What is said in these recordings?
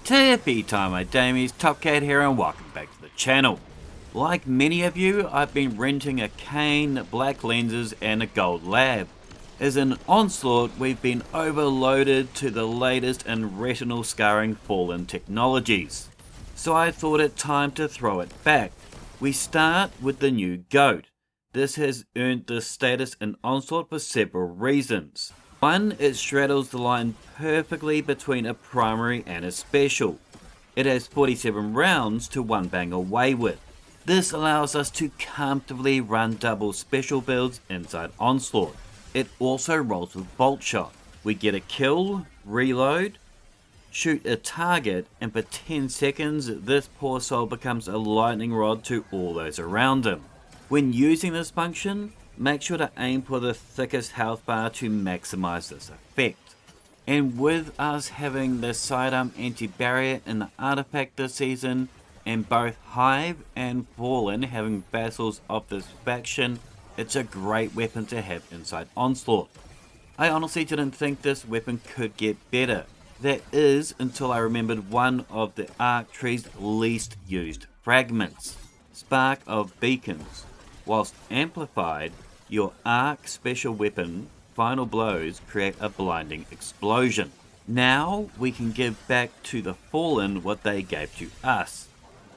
Tippy time, my damies, Top Cat here and welcome back to the channel. Like many of you, I've been renting a cane, black lenses and a gold lab. As in Onslaught, we've been overloaded to the latest in retinal scarring fallen technologies. So I thought it time to throw it back. We start with the new goat. This has earned this status in Onslaught for several reasons. One, it straddles the line perfectly between a primary and a special. It has 47 rounds to one bang away with. This allows us to comfortably run double special builds inside Onslaught. It also rolls with bolt shot. We get a kill, reload, shoot a target, and for 10 seconds this poor soul becomes a lightning rod to all those around him. When using this function, make sure to aim for the thickest health bar to maximize this effect. And with us having the sidearm anti-barrier in the artifact this season, and both Hive and Fallen having vassals of this faction, it's a great weapon to have inside Onslaught. I honestly didn't think this weapon could get better. That is until I remembered one of the Arc Tree's least used fragments, Spark of Beacons. Whilst amplified, your arc special weapon final blows create a blinding explosion. Now we can give back to the Fallen what they gave to us.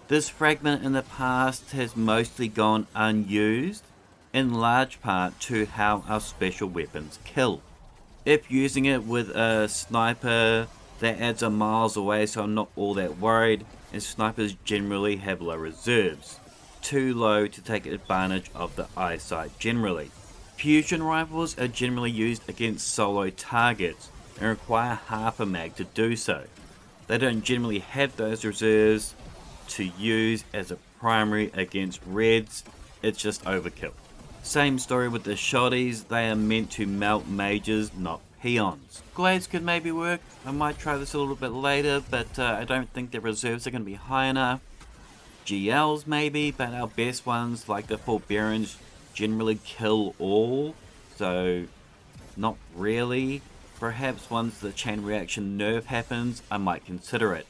This fragment in the past has mostly gone unused, in large part to how our special weapons kill. If using it with a sniper, that adds a miles away, so I'm not all that worried, and snipers generally have low reserves. Too low to take advantage of the eyesight generally. Fusion rifles are generally used against solo targets and require half a mag to do so. They don't generally have those reserves to use as a primary against reds, it's just overkill. Same story with the shotties, they are meant to melt mages, not peons. Glades could maybe work, I might try this a little bit later, but I don't think the reserves are going to be high enough. GLs maybe, but our best ones like the Forbearance generally kill all, so not really. Perhaps once the chain reaction nerf happens, I might consider it.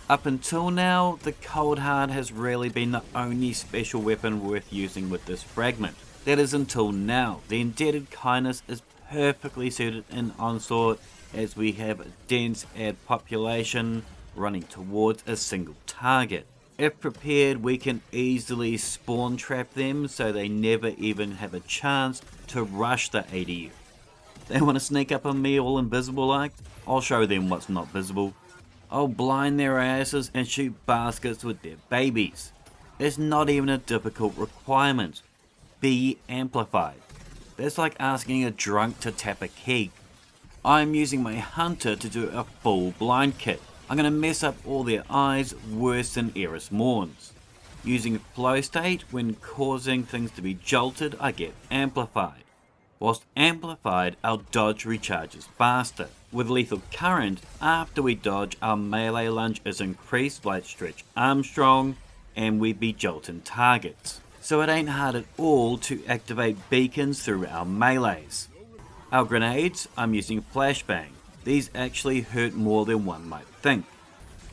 Up until now, the Cold Hard has really been the only special weapon worth using with this fragment. That is until now. The Indebted Kindness is perfectly suited in Onslaught as we have a dense ad population running towards a single target. If prepared, we can easily spawn trap them so they never even have a chance to rush the ADU. They want to sneak up on me all invisible like? I'll show them what's not visible. I'll blind their asses and shoot baskets with their babies. It's not even a difficult requirement. Be amplified. That's like asking a drunk to tap a key. I'm using my hunter to do a full blind kit. I'm going to mess up all their eyes worse than Eris Morns. Using flow state when causing things to be jolted, I get amplified. Whilst amplified, our dodge recharges faster. With lethal current, after we dodge, our melee lunge is increased like Stretch Armstrong, and we be jolting targets. So it ain't hard at all to activate beacons through our melees. Our grenades, I'm using flashbang. These actually hurt more than one might think.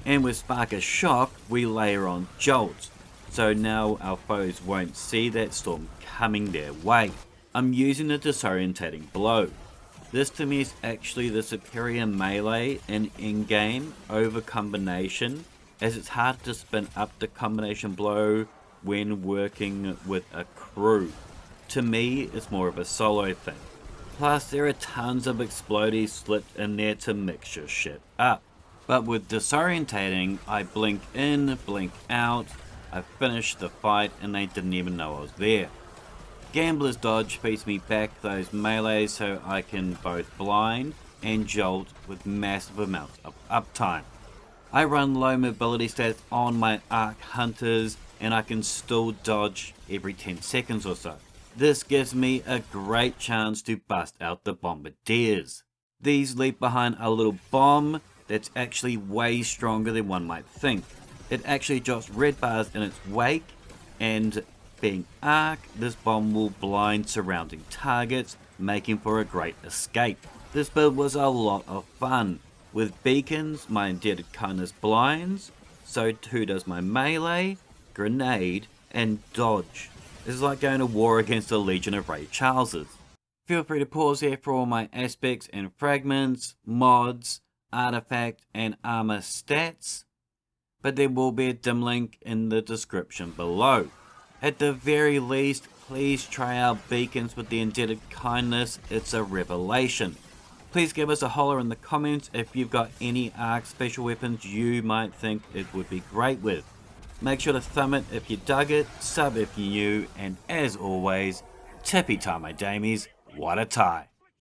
And with Spark of Shock, we layer on jolts, so now our foes won't see that storm coming their way. I'm using the disorientating blow. This to me is actually the superior melee in in-game over combination, as it's hard to spin up the combination blow when working with a crew. To me, it's more of a solo thing. Plus, there are tons of explodies slipped in there to mix your shit up. But with disorientating, I blink in, blink out, I finish the fight and they didn't even know I was there. Gambler's Dodge feeds me back those melees so I can both blind and jolt with massive amounts of uptime. I run low mobility stats on my Arc Hunters and I can still dodge every 10 seconds or so. This gives me a great chance to bust out the bombardiers. These leave behind a little bomb that's actually way stronger than one might think. It actually drops red bars in its wake, and being arc, this bomb will blind surrounding targets, making for a great escape. This build was a lot of fun. With beacons, my indebted kindness blinds, so too does my melee, grenade, and dodge. This is like going to war against a legion of Ray Charleses. Feel free to pause here for all my aspects and fragments, mods, artifact, and armor stats, but there will be a dim link in the description below. At the very least, please try out beacons with the indebted kindness, it's a revelation. Please give us a holler in the comments if you've got any ARC special weapons you might think it would be great with. Make sure to thumb it if you dug it, sub if you're new, and as always, tippy time my damies, what a tie.